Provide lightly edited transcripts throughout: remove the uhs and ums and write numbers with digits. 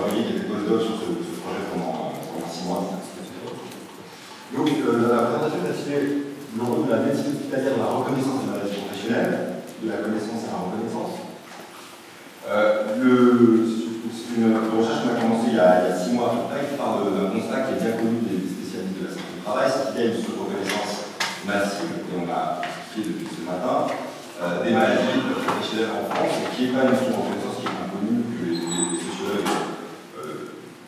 recueilli quelques postdocs sur ce projet pendant 6 mois. Donc, la présentation est intitulée de la médecine hospitalière, de la reconnaissance des maladies professionnelles, de la connaissance à la reconnaissance. C'est une recherche qu'on a commencée il y a 6 mois à peu près, qui parle d'un constat qui est bien connu des spécialistes de la santé du travail, c'est qu'il y a une sous-reconnaissance massive, et on l'a expliqué depuis ce matin, des maladies professionnelles en France, et qui n'est pas une sous-reconnaissance qui est inconnue, que les sociologues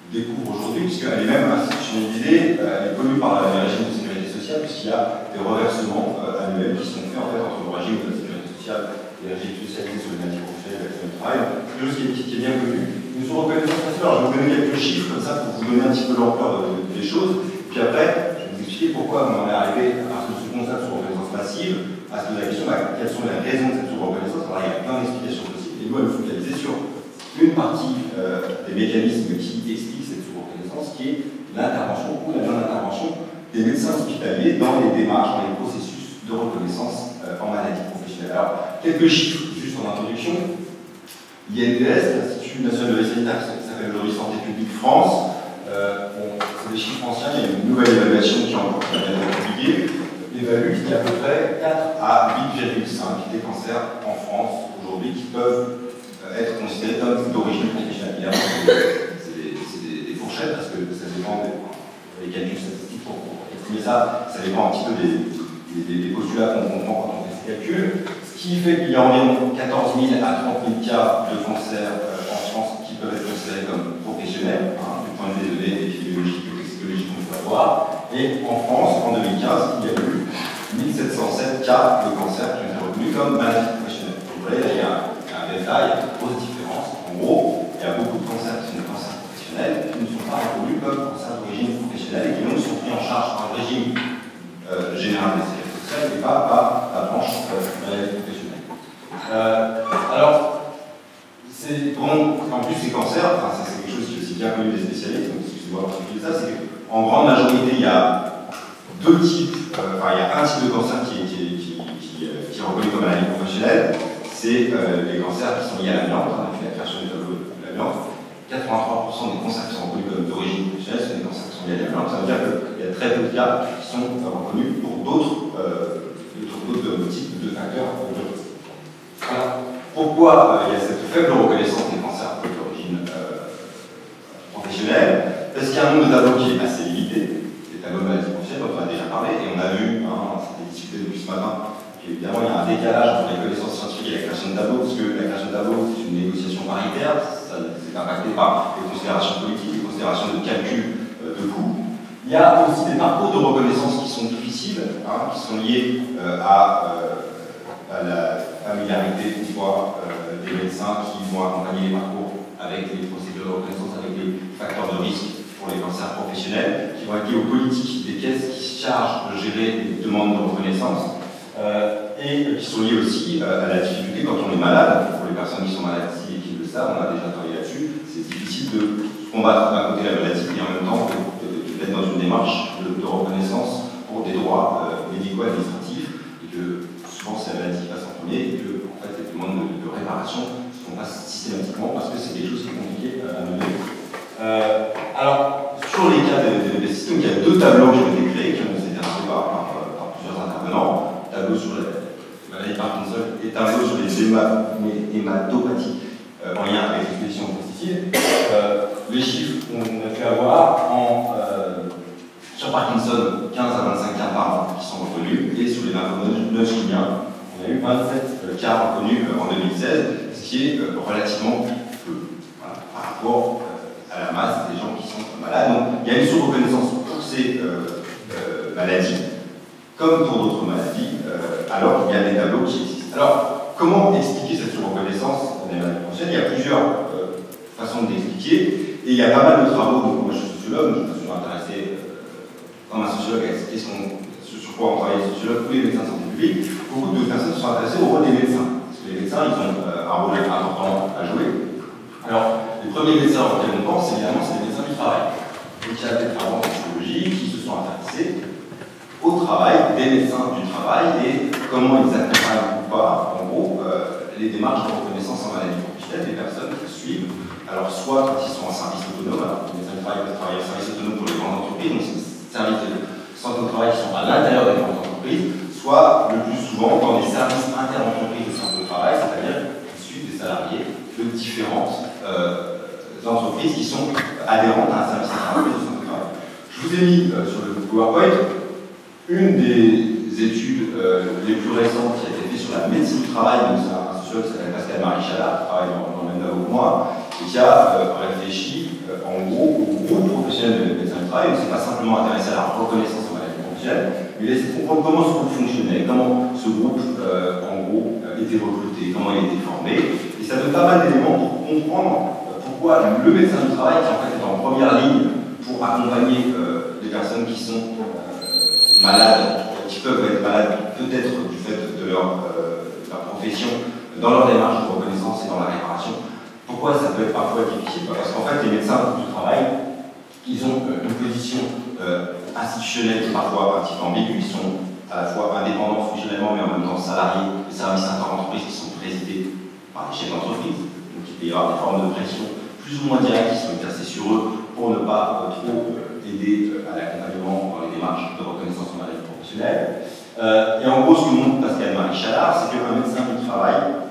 découvrent aujourd'hui, puisqu'elle est même institutionnalisée, elle est connue par les régimes de sécurité sociale, puisqu'il y a des reversements annuels qui sont faits en fait entre le régime de la sécurité sociale et le régime spécialisé sur les maladies professionnelles et l'accident du travail. C'est quelque chose qui est bien connu. Une sous-reconnaissance massive, alors je vais vous donner quelques chiffres comme ça pour vous donner un petit peu l'ampleur des choses, puis après, je vais vous expliquer pourquoi on en est arrivé à partir de ce concept de sous-reconnaissance massive, à se poser la question quelles sont les raisons de cette sous-reconnaissance. Alors il y a plein d'explications possibles, et nous, elle nous focaliser sur une partie des mécanismes qui expliquent cette sous-reconnaissance, qui est l'intervention ou la non-intervention des médecins hospitaliers dans les démarches, dans les processus de reconnaissance en maladie professionnelle. Alors, quelques chiffres, juste en introduction. L'INPS, l'Institut national de la sanitaire, qui s'appelle aujourd'hui Santé publique France, c'est des chiffres anciens, il y a une nouvelle évaluation qui est encore été publiée, évalue qu'il y a à peu près 4 à 8,5 des cancers en France aujourd'hui qui peuvent être considérés comme d'origine professionnelle. C'est des fourchettes parce que ça dépend des calculs statistiques pour estimer ça, ça dépend un petit peu des postulats qu'on comprend quand on fait ces calculs. Ce qui fait qu'il y a environ 14 000 à 30 000 cas de cancer en France qui peuvent être considérés comme professionnels, du point de vue des données épidémiologiques et toxicologiques qu'on peut avoir. Et en France, en 2015, il y a eu 1707 cas de cancer qui ont été reconnus comme maladies professionnelles. Donc, vous voyez, là, il y a un delta, il y a de grosses différences. En gros, il y a beaucoup de cancers qui sont des cancers professionnels qui ne sont pas reconnus comme cancers d'origine professionnelle et qui donc sont pris en charge par le régime général des sécurité sociale et pas par la branche maladie professionnelle. Alors, en plus ces cancers, enfin, c'est quelque chose qui est aussi bien connu des spécialistes, donc excusez-moi pour expliquer ça, c'est qu'en grande majorité, il y a deux types, il y a un type de cancer qui est reconnu comme maladie professionnelle, c'est les cancers qui sont liés à l'amiante, on a fait la création du tableau de l'amiante. 83% des cancers qui sont reconnus comme d'origine professionnelle sont des cancers qui sont liés à l'amiante. Ça veut dire qu'il y a très peu de cas qui sont reconnus pour d'autres types de facteurs de risque. Alors, pourquoi il y a cette faible reconnaissance des cancers d'origine professionnelle? Parce qu'il y a un nombre de tableaux qui est assez limité, les tableaux de maladies professionnelles dont on a déjà parlé, et on a vu, ça a été discuté depuis ce matin, qu'évidemment il y a un décalage entre les connaissances scientifiques et la création de tableaux, parce que la création de tableaux c'est une négociation paritaire, c'est impacté par les considérations politiques, les considérations de calcul de coûts. Il y a aussi des parcours de reconnaissance qui sont difficiles, qui sont liés à la familiarité ou pas des médecins qui vont accompagner les parcours avec les procédures de reconnaissance, avec les facteurs de risque pour les cancers professionnels, qui vont être liés aux politiques des caisses qui se chargent de gérer les demandes de reconnaissance, et qui sont liés aussi à la difficulté quand on est malade. Pour les personnes qui sont malades ici et qui le savent, on a déjà travaillé là-dessus, c'est difficile de combattre d'un côté la maladie et en même temps d'être dans une démarche de reconnaissance pour des droits médico-administratifs, et que souvent c'est la maladie qui passe en premier, et que en fait, les demandes de réparation ne se font pas systématiquement parce que c'est quelque chose qui est compliqué à mener. Alors, sur les cas de BCC, il y a deux tableaux qui ont été créés, qui ont été rassemblés par plusieurs intervenants. Tableau sur la maladie Parkinson et tableau sur les hématopathies en lien avec l'exposition aux pesticides. Les chiffres qu'on a pu avoir sur Parkinson, 15 à 25 cas par an qui sont reconnus, et sur les lymphomes Hodgkiniens, on a eu 27 cas reconnus en 2016, ce qui est relativement peu par rapport à la masse des gens qui sont malades. Donc il y a une sous-reconnaissance pour ces maladies, comme pour d'autres maladies, alors qu'il y a des tableaux qui existent. Alors, comment expliquer cette sous-reconnaissance des maladies professionnelles? Il y a plusieurs façons d'expliquer, et il y a pas mal de travaux. Donc, moi, je suis sociologue, je me suis intéressé, comme un sociologue, sur quoi on travaille les sociologues, tous les médecins de santé publique. Beaucoup de personnes se sont intéressées au rôle des médecins, parce que les médecins, ils ont un rôle important à jouer. Alors, les premiers médecins auxquels on pense, évidemment, c'est les médecins du travail. Donc, il y a des travaux en sociologie qui se sont intéressés au travail des médecins du travail et comment ils accompagnent ou pas, en gros, les démarches de reconnaissance en maladie professionnelle des personnes qui suivent Alors, soit quand ils sont en service autonome, alors, les médecins du travail peuvent travailler en service autonome pour les grandes entreprises, donc c'est des services de santé au travail qui sont à l'intérieur des grandes entreprises, soit le plus souvent dans des services inter-entreprises de santé au travail, c'est-à-dire qui suivent des salariés de différentes entreprises qui sont adhérentes à un service inter-entreprise de santé au travail. Je vous ai mis sur le PowerPoint une des études les plus récentes qui a été faite sur la médecine du travail, donc c'est un sociologue qui s'appelle Pascal-Marie Chalard, qui travaille dans le même labo que moi, et qui a réfléchi en gros au groupe professionnel de médecins du travail. Donc c'est pas simplement intéressé à la reconnaissance en maladie professionnelle, mais il a essayé de comprendre comment ce groupe fonctionnait, comment ce groupe en gros était recruté, comment il était formé, et ça donne pas mal d'éléments pour comprendre pourquoi le médecin du travail, qui en fait est en première ligne pour accompagner les personnes qui sont malades, qui peuvent être malades peut-être du fait de leur profession, dans leur démarche de reconnaissance et dans la réparation. Pourquoi ça peut être parfois difficile? Parce qu'en fait, les médecins du travail, ils ont une position institutionnelle parfois un petit peu ambiguë. Ils sont à la fois indépendants fonctionnellement, mais en même temps salariés des services inter-entreprises qui sont présidés par les chefs d'entreprise. Donc il peut y avoir des formes de pression plus ou moins directes qui sont exercées sur eux pour ne pas trop aider à l'accompagnement dans les démarches de reconnaissance en maladie professionnelle. Et en gros, ce que montre Pascal-Marie Chalard, c'est qu'un médecin du travail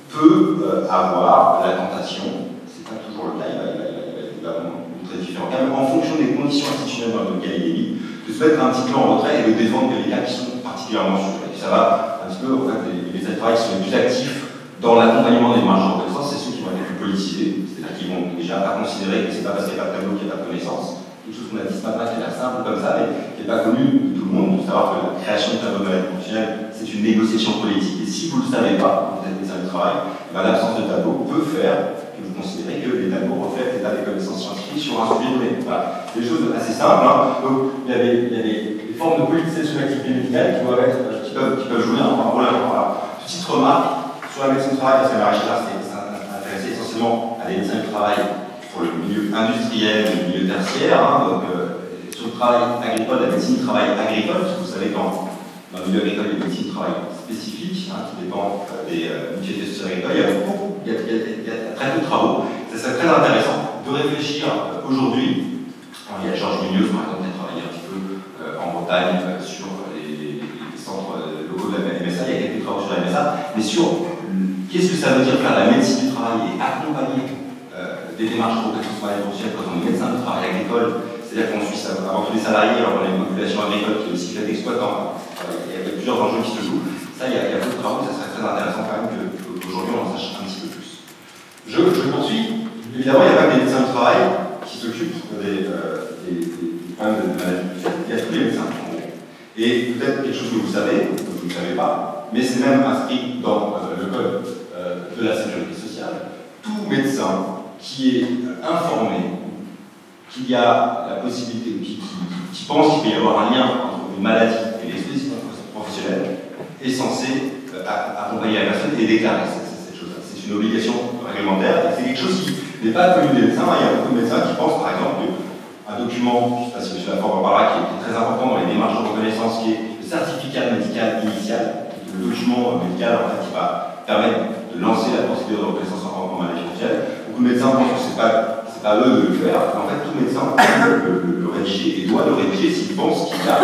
peut avoir la tentation, c'est pas toujours le cas, il va montrer différents cas, mais en fonction des conditions institutionnelles dans lesquelles il est mis, de se mettre un petit peu en retrait et de défendre les cas qui sont particulièrement suspects. Ça va un petit peu, en fait, les médecins du travail qui sont les plus actifs dans l'accompagnement des démarches de reconnaissance, c'est ceux qui vont être les plus politisés, c'est-à-dire qu'ils vont déjà pas considérer que c'est pas parce qu'il n'y a pas de tableau qu'il n'y a pas de connaissance. Quelque chose qu'on a dit ce matin qui a l'air simple comme ça, mais qui n'est pas connu de tout le monde, de savoir que la création de tableau de maladie professionnelle, c'est une négociation politique. Et si vous ne le savez pas, vous êtes médecin du travail, l'absence de tableau peut faire que vous considérez que les tableaux reflètent l'état des connaissances scientifiques sur un sujet donné. Voilà. C'est des choses assez simples. Hein. Donc, il y a des formes de politisation de l'activité médicale qui peuvent jouer un rôle important. Voilà. Petite remarque sur la médecine du travail, parce que Marie Chalard s'est intéressée essentiellement à des médecins du travail pour le milieu industriel, le milieu tertiaire, hein, donc sur le travail agricole, la médecine du travail agricole, parce que vous savez dans le milieu agricole, il y a une médecine du travail spécifique, hein, qui dépend des mutualités sociales agricoles. Il y a très peu de travaux. Ça serait très intéressant de réfléchir aujourd'hui. Il y a Georges Munoz, par exemple, qui a travaillé un petit peu en Bretagne sur les centres locaux de la MSA. Il y a quelques travaux sur la MSA, mais sur qu'est-ce que ça veut dire faire la médecine du travail et accompagner des démarches de reconnaissance maladie professionnelle quand on est médecin du travail agricole, c'est-à-dire qu'on suit avant tous les salariés, alors on a une population agricole qui est aussi faite d'exploitants. Il y a plusieurs enjeux qui se jouent. Ça, il y a peu de travaux, ça serait très intéressant quand même qu'aujourd'hui on en sache un petit peu plus. Je poursuis. Évidemment, il n'y a pas que des médecins du travail qui s'occupent des problèmes de maladie professionnelle. Il y a tous les médecins. Et peut-être quelque chose que vous savez, que vous ne savez pas, mais c'est même inscrit dans le code de la sécurité sociale. Tout médecin qui est informé qu'il y a la possibilité, qui pense qu'il peut y avoir un lien entre une maladie et l'exposition professionnelle, est censé accompagner la personne et déclarer cette chose-là. C'est une obligation réglementaire et c'est quelque chose qui n'est pas connu des médecins. Il y a beaucoup de médecins qui pensent, par exemple, qu'un document, je ne sais pas si M. Lafort en parlera, qui est très important dans les démarches de reconnaissance, qui est le certificat médical initial, le document médical en fait, qui va permettre de lancer la procédure de reconnaissance en maladie professionnelle. Beaucoup de médecins pensent que ce n'est pas eux de le faire. En fait, tout médecin peut le rédiger et doit le rédiger s'il pense qu'il y a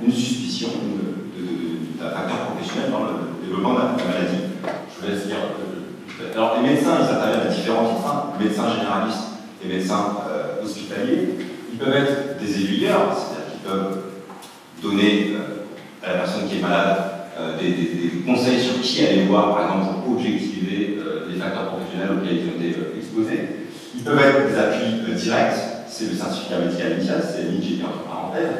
une suspicion d'un facteur professionnel dans le développement de la maladie. Je vous laisse dire. Alors, les médecins, ils interviennent à différents titres. Médecins généralistes et médecins hospitaliers. Ils peuvent être des aiguilleurs, c'est-à-dire qu'ils peuvent donner à la personne qui est malade des conseils sur qui aller voir, par exemple, pour objectiver les facteurs professionnels auxquels ils ont été exposés. Ils peuvent être des appuis directs, c'est le certificat médical initial, c'est l'ING entre parenthèses.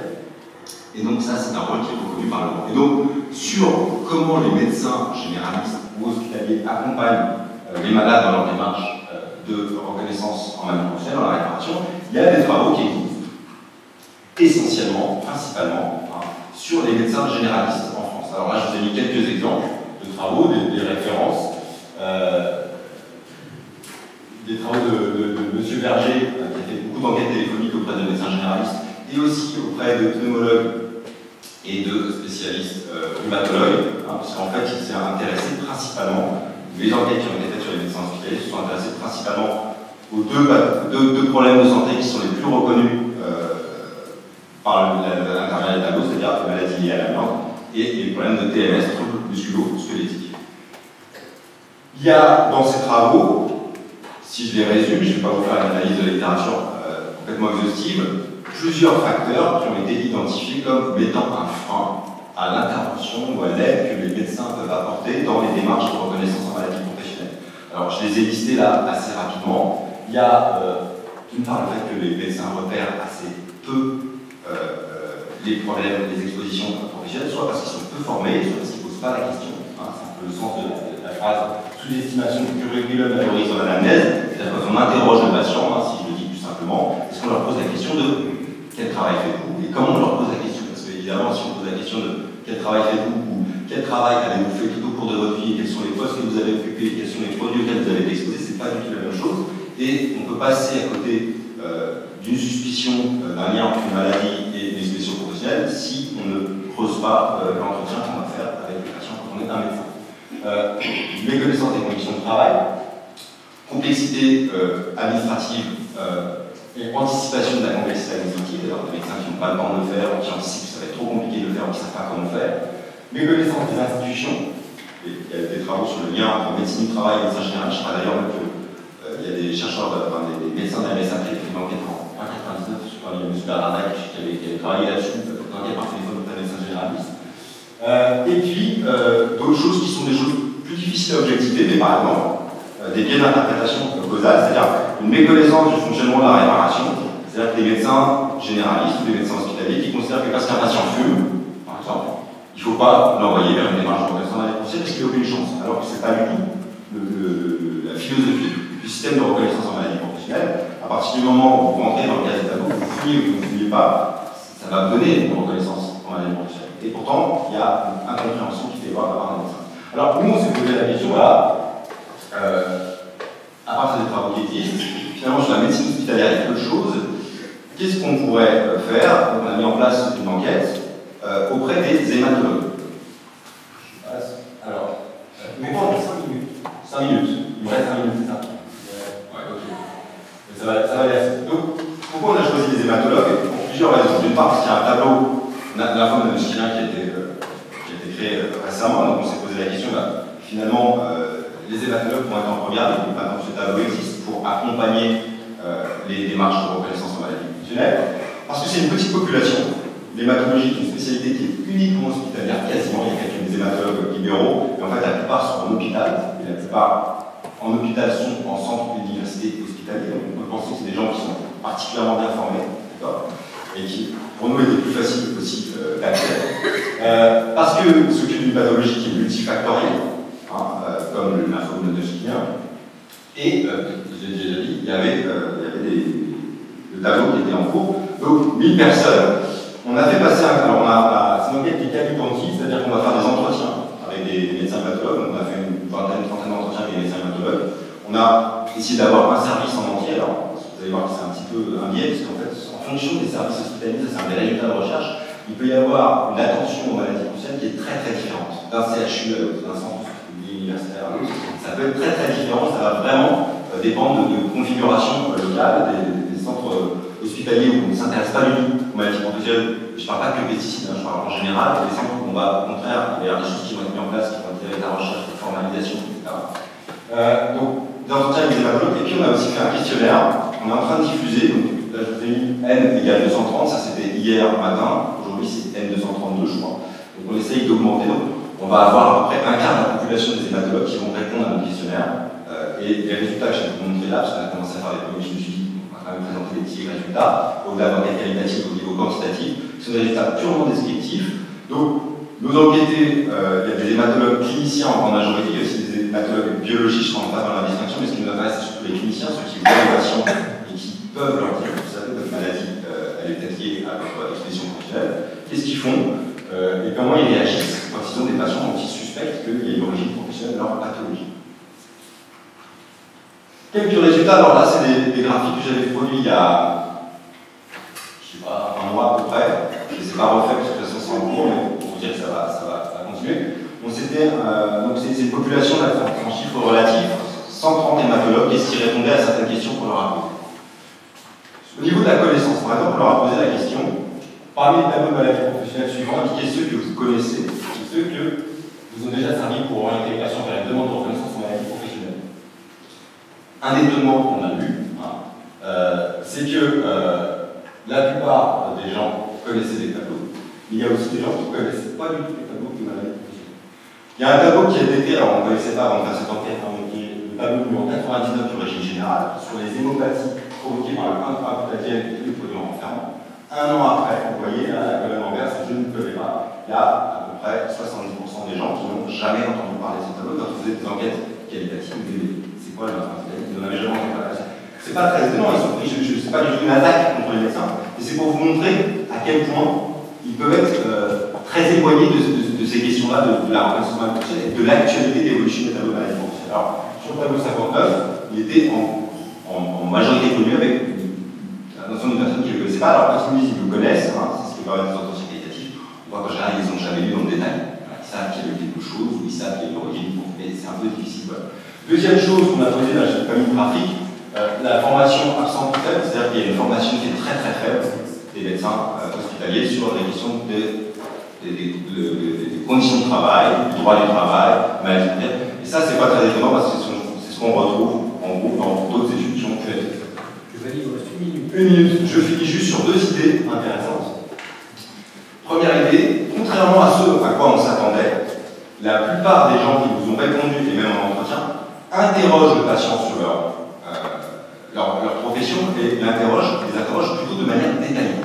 Et donc ça, c'est un rôle qui est reconnu par le droit. Et donc, sur comment les médecins généralistes ou hospitaliers accompagnent les malades dans leur démarche de reconnaissance en maladie professionnelle, dans la réparation, il y a des travaux qui existent, essentiellement, principalement, sur les médecins généralistes en France. Alors là, je vous ai mis quelques exemples de travaux, des références. Des travaux de M. Berger, qui a fait beaucoup d'enquêtes téléphoniques auprès de médecins généralistes, et aussi auprès de pneumologues et de spécialistes rhumatologues, parce qu'en fait, il s'est intéressé principalement, les enquêtes qui ont été faites sur les médecins hospitaliers se sont intéressées principalement aux deux problèmes de santé qui sont les plus reconnus par l'intermédiaire des tableaux, c'est-à-dire les maladies liées à l'amiante et les problèmes de TMS, troubles musculo-squelettiques. Il y a dans ces travaux, si je les résume, je ne vais pas vous faire une analyse de littérature complètement exhaustive, plusieurs facteurs qui ont été identifiés comme mettant un frein à l'intervention ou à l'aide que les médecins peuvent apporter dans les démarches de reconnaissance en maladie professionnelle. Alors, je les ai listés là assez rapidement. Il y a, d'une part, le fait que les médecins repèrent assez peu les problèmes, les expositions professionnelles, soit parce qu'ils sont peu formés, soit parce qu'ils ne posent pas la question. Hein, c'est un peu le sens de la phrase sous-estimation du curriculum valorise en anamnèse. C'est-à-dire quand on interroge le patient, hein, si je le dis plus simplement, est-ce qu'on leur pose la question de quel travail faites-vous et comment on leur pose la question? Parce qu'évidemment, si on pose la question de quel travail faites-vous ou quel travail avez-vous fait tout au cours de votre vie, quels sont les postes que vous avez occupés, quels sont les produits auxquels vous avez été exposés, c'est pas du tout la même chose. Et on peut passer à côté d'une suspicion d'un lien entre une maladie et une exposition professionnelle si on ne creuse pas l'entretien qu'on va faire avec le patient quand on est un médecin. Méconnaissance des conditions de travail, complexité administrative et anticipation de la complexité administrative, alors des médecins qui n'ont pas le temps de le faire, ou qui anticipent que ça va être trop compliqué de le faire, ou qui ne savent pas comment faire. Méconnaissance des institutions, et il y a des travaux sur le lien entre médecine du travail et médecin général. Je crois d'ailleurs qu'il y a des chercheurs, des médecins de la MSA qui ont fait une enquête en 1999 sur M. Bernardac qui avait travaillé là-dessus, enquête par téléphone d'un médecin généraliste. Et puis, d'autres choses qui sont des choses plus difficiles à objectiver, mais par exemple, des biais d'interprétation causale, c'est-à-dire une méconnaissance du fonctionnement de la réparation, c'est-à-dire que les médecins généralistes ou les médecins hospitaliers qui considèrent que parce qu'un patient fume, par exemple, il ne faut pas l'envoyer vers une démarche de reconnaissance en maladie professionnelle parce qu'il n'y a aucune chance, alors que ce n'est pas du tout la philosophie du système de reconnaissance en maladie professionnelle. À partir du moment où vous rentrez dans le cas des tableaux, vous fumez ou vous ne fumez pas, ça va vous donner une reconnaissance en maladie professionnelle. Et pourtant, il y a une incompréhension qui fait voir de la part des médecins. Alors, nous, on s'est posé la question, voilà, à partir des travaux qui existent, finalement, sur la médecine hospitalière, il y a peu de choses. Qu'est-ce qu'on pourrait faire? Donc, on a mis en place une enquête auprès des hématologues. Alors, mais bon, 5 minutes. 5 minutes. Il me reste 5 minutes, c'est ça? Ouais, ok. Mais ça va aller assez. Donc, pourquoi on a choisi les hématologues? Pour plusieurs raisons. D'une part, parce qu'il y a un tableau, lymphome manuscrien qui a été créé récemment, donc on s'est posé la question, finalement, les hématologues vont être en première ligne, maintenant que ce tableau existe, pour accompagner les démarches de reconnaissance en maladie professionnelle, parce que c'est une petite population. L'hématologie est une spécialité qui est uniquement hospitalière, quasiment, il y a quelques hématologues libéraux, mais en fait la plupart sont en hôpital, et la plupart en hôpital sont en centre d'université hospitalier, donc on peut penser que c'est des gens qui sont particulièrement bien formés, et qui, pour nous, étaient plus faciles aussi d'accès. Parce que s'occupe d'une pathologie qui est multifactorielle, comme le lymphome manuscrien, et, j'ai déjà dit, il y avait le tableau qui était en cours, donc 1000 personnes. On a fait passer alors c'est une enquête qui est qualificative, c'est-à-dire qu'on va faire des entretiens avec des médecins hématologues, on a fait une trentaine d'entretiens avec des médecins hématologues. On a essayé d'avoir un service en entier, alors vous allez voir que c'est un petit peu un biais, parce qu'en fait, en fonction des services hospitaliers, ça c'est un des résultats de recherche, il peut y avoir une attention aux maladies professionnelles qui est très très différente, d'un CHU à l'autre, d'un centre universitaire à l'autre. Ça peut être très très différent, ça va vraiment dépendre de configuration locale des centres hospitaliers où on ne s'intéresse pas du tout aux maladies professionnelles. Je ne parle pas que de pesticides, je parle en général, des centres où on va au contraire, il y a des choses qui vont être mises en place, qui vont être avec la recherche, la formalisation, etc. Donc, des entretiens avec des hématologues, et puis on a aussi fait un questionnaire, on est en train de diffuser, donc là je vous ai mis N égale 230, ça c'était hier matin, aujourd'hui c'est N232 je crois. Donc on essaye d'augmenter, donc on va avoir à peu près un quart de la population des hématologues qui vont répondre à notre questionnaire, et les résultats que je vais vous montrer là, parce qu'on a commencé à faire des premiers, je me suis dit, on va quand même présenter des petits résultats, au-delà d'enquête qualitative au niveau quantitatif, ce sont des résultats purement descriptifs. Donc, nos enquêtés, il y a des hématologues cliniciens en grande majorité, il y a aussi des hématologues biologistes, je ne rentre pas dans la distinction, mais ce qui nous intéresse, c'est surtout les cliniciens, ceux qui voient les patients et qui peuvent leur dire, vous savez, votre maladie, elle est peut-être liée à votre exposition professionnelle. Qu'est-ce qu'ils font et comment ils réagissent quand ils ont des patients dont ils suspectent qu'il y a une origine professionnelle de leur pathologie. Quelques résultats, alors là, c'est des graphiques que j'avais produits il y a, je sais pas, un mois à peu près. Je ne les ai pas refaits parce que de toute façon c'est en cours, mais pour vous dire que ça va continuer. Donc c'est une population là, en chiffres relatifs, 100 130 hématologues et s'ils répondaient à certaines questions qu'on leur a posées. Au niveau de la connaissance, par exemple, on leur a posé la question, parmi les tableaux de maladies professionnelles suivants, indiquez ceux que vous connaissez et ceux que vous ont déjà servi pour orienter les patients vers la demande de reconnaissance en maladie professionnelle. Un étonnement qu'on a eu, c'est que la plupart des gens connaissaient des tableaux. Il y a aussi des gens qui ne connaissaient pas du tout les tableaux de maladie professionnelle. Il y a un tableau qui a été, alors on ne connaissait pas avant de faire cette enquête, qui est le tableau numéro 99 du régime général, sur les hémopathies provoquées par le intraputadienne et tous les produits renfermants. Un an après, vous voyez, là, la colonne en vert, je ne connais pas, il y a à peu près 70% des gens qui n'ont jamais entendu parler de ce tableau quand on faisait des enquêtes qualitatives ou DV. C'est quoi le intraputadienne? Ils n'en avaient jamais entendu parler. C'est pas très étonnant, ils sont pris, je ne sais pas du tout une attaque contre les médecins, mais c'est pour vous montrer à quel point ils peuvent être très éloignés de ces questions-là, de la reconnaissance professionnelle et de l'actualité d'évolution des tableaux de maladie professionnelle. Alors, sur le tableau 59, il était en majorité connu avec la notion de personnes qui ne le connaissaient pas. Alors, quand ils nous connaissent, c'est ce qui permet des entretiens qualitatifs, on voit qu'en général, ils n'ont jamais lu dans le détail. Ils savent qu'il y a eu quelque chose, ou ils savent qu'il y a eu l'origine, mais c'est un peu difficile. Voilà. Deuxième chose qu'on a posée, là, j'ai pas mis de graphique, la formation absente faible, c'est-à-dire qu'il y a une formation qui est très très faible des médecins hospitaliers sur les questions des conditions de travail, du droit du travail, maladie de. Et ça, c'est pas très étonnant parce que c'est ce qu'on retrouve en gros dans d'autres études qui ont fait. Une minute. Je finis juste sur deux idées intéressantes. Première idée, contrairement à ce à quoi on s'attendait, la plupart des gens qui vous ont répondu, et même en entretien, interrogent le patient sur leur profession et les interrogent plutôt de manière détaillée.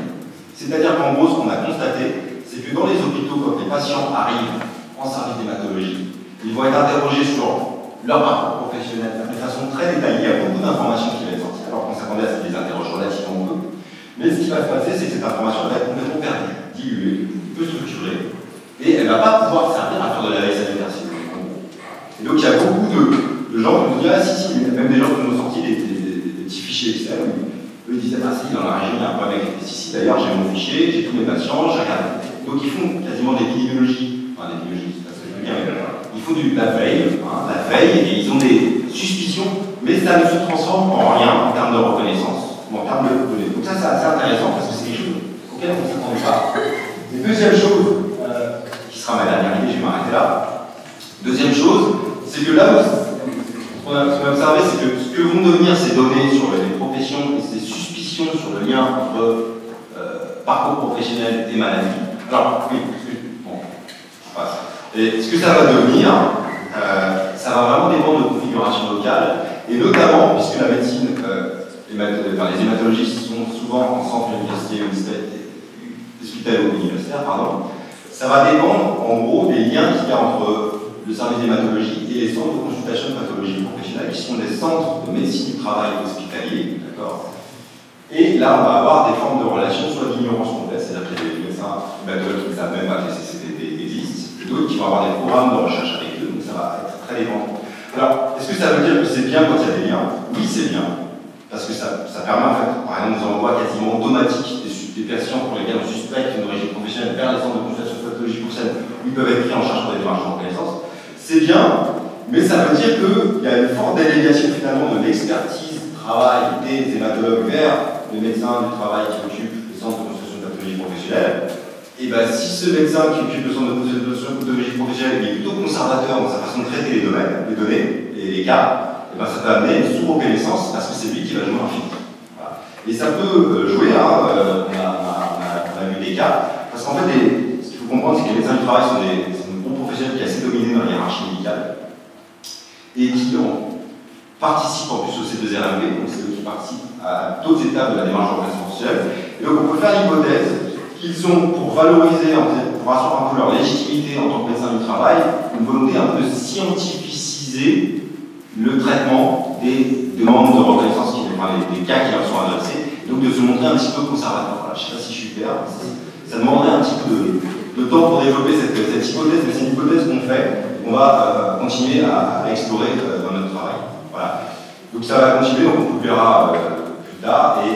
C'est-à-dire qu'en gros, ce qu'on a constaté, c'est que dans les hôpitaux, quand les patients arrivent en service d'hématologie, ils vont être interrogés sur leur parcours professionnel de façon très détaillée. Il y a beaucoup d'informations qui vont être sorties, alors qu'on s'attendait à ce qu'ils les interrogent relativement peu. Mais ce qui va se passer, c'est que cette information va être complètement perdue, diluée, peu structurée, et elle ne va pas pouvoir servir à faire de la veille sanitaire. Et donc il y a beaucoup de gens qui nous disent, ah si, même des gens qui nous ont sorti des petits fichiers Excel, où ils disaient, ah si, dans la région, il y a un problème avec les pesticides, d'ailleurs j'ai mon fichier, j'ai tous mes patients, j'ai regardé. Donc ils font quasiment des épidémiologies, enfin des épidémiologies, c'est pas ce que je veux dire, mais ils font de la veille, et ils ont des suspicions, mais ça ne se transforme en rien en termes de reconnaissance, ou en termes de données. Donc ça c'est assez intéressant, parce que c'est quelque chose auquel on ne s'attendait pas. Et deuxième chose, qui sera ma dernière idée, je vais m'arrêter là. Deuxième chose, c'est que là, ce qu'on a observé, c'est que ce que vont devenir ces données sur les professions et ces suspicions sur le lien entre parcours professionnel et maladie. Alors, oui, bon, je passe. Et ce que ça va devenir, ça va vraiment dépendre de configuration locale, et notamment, puisque la médecine, les hématologistes sont souvent en centre universitaire hospitalo-universitaire, ça va dépendre en gros des liens qu'il y a entre le service d'hématologie et les centres de consultation de pathologie professionnelle, qui sont des centres de médecine du travail hospitalier, d'accord. Et là, on va avoir des formes de relations, soit d'ignorance complète, c'est-à-dire qu'il y a des médecins hématologues qui ne savent même pas que les CCTP existent, et d'autres qui vont avoir des programmes de recherche avec eux, donc ça va être très dépendant. Alors, est-ce que ça veut dire que c'est bien quand il y a des liens? Oui, c'est bien, parce que ça permet en fait, par exemple, des envois quasiment automatiques des patients pour lesquels on suspecte une origine professionnelle vers les centres de consultation de pathologie professionnelle, où ils peuvent être pris en charge pour des démarches de reconnaissance. C'est bien, mais ça veut dire qu'il y a une forte délégation finalement de l'expertise travail des hématologues vers le médecin du travail qui occupe les centres de consultation de pathologie professionnelle. Et bien, si ce médecin qui occupe le centre de consultation de pathologie professionnelle est plutôt conservateur dans sa façon de traiter les données et les cas, et ben ça peut amener une sous-reconnaissance parce que c'est lui qui va jouer un filtre. Voilà. Et ça peut jouer, on a vu des cas, parce qu'en fait, ce qu'il faut comprendre, c'est que les médecins du travail sont des groupes professionnels qui sont assez dominés dans la hiérarchie médicale et qui participent en plus au C2RMP, donc c'est eux qui participent à d'autres étapes de la démarche de reconnaissance professionnelle. Et donc on peut faire l'hypothèse qu'ils ont, pour valoriser, pour assurer un peu leur légitimité en tant que médecin du travail, une volonté un peu de scientificiser le traitement des demandes de reconnaissance, des cas qui leur sont adressés, et donc de se montrer un petit peu conservateur. Voilà, je ne sais pas si je suis clair, ça demanderait un petit peu de temps pour développer cette hypothèse, mais c'est une hypothèse qu'on fait et qu'on va continuer à explorer dans notre travail. Voilà. Donc ça va continuer, donc on publiera plus tard, et